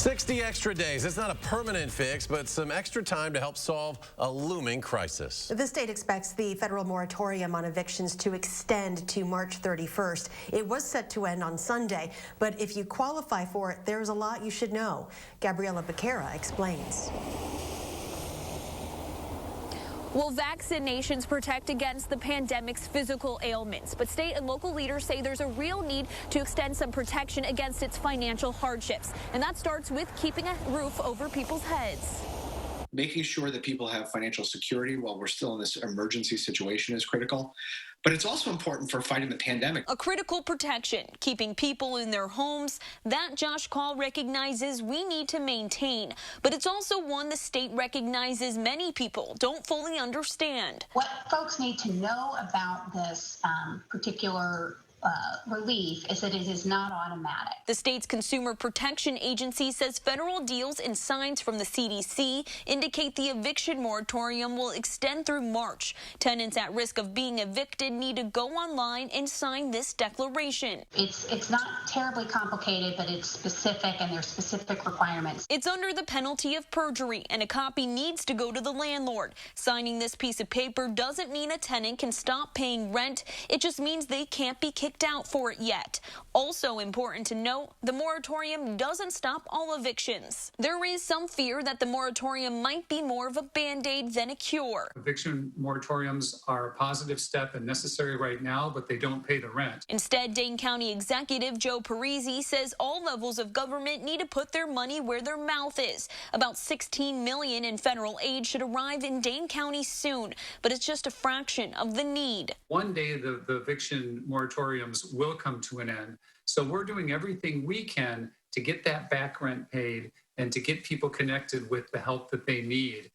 60 extra days. It's not a permanent fix, but some extra time to help solve a looming crisis. The state expects the federal moratorium on evictions to extend to March 31st. It was set to end on Sunday, but if you qualify for it, there's a lot you should know. Gabriela Becerra explains. Well, vaccinations protect against the pandemic's physical ailments, but state and local leaders say there's a real need to extend some protection against its financial hardships. And that starts with keeping a roof over people's heads. Making sure that people have financial security while we're still in this emergency situation is critical. But it's also important for fighting the pandemic. A critical protection, keeping people in their homes, that Josh Call recognizes we need to maintain. But it's also one the state recognizes many people don't fully understand. What folks need to know about this particular relief is that it is not automatic. The state's Consumer Protection Agency says federal deals and signs from the CDC indicate the eviction moratorium will extend through March. Tenants at risk of being evicted need to go online and sign this declaration. It's not terribly complicated, but it's specific and there's specific requirements. It's under the penalty of perjury, and a copy needs to go to the landlord. Signing this piece of paper doesn't mean a tenant can stop paying rent. It just means they can't be kicked out for it yet. Also important to note, the moratorium doesn't stop all evictions. There is some fear that the moratorium might be more of a band-aid than a cure. Eviction moratoriums are a positive step and necessary right now, but they don't pay the rent. Instead, Dane County Executive Joe Parisi says all levels of government need to put their money where their mouth is. About $16 million in federal aid should arrive in Dane County soon, but it's just a fraction of the need. One day the eviction moratoriums will come to an end. So we're doing everything we can to get that back rent paid and to get people connected with the help that they need.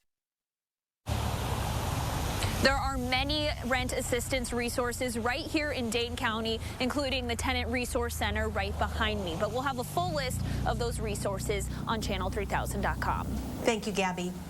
There are many rent assistance resources right here in Dane County, including the Tenant Resource Center right behind me. But we'll have a full list of those resources on channel3000.com. Thank you, Gabby.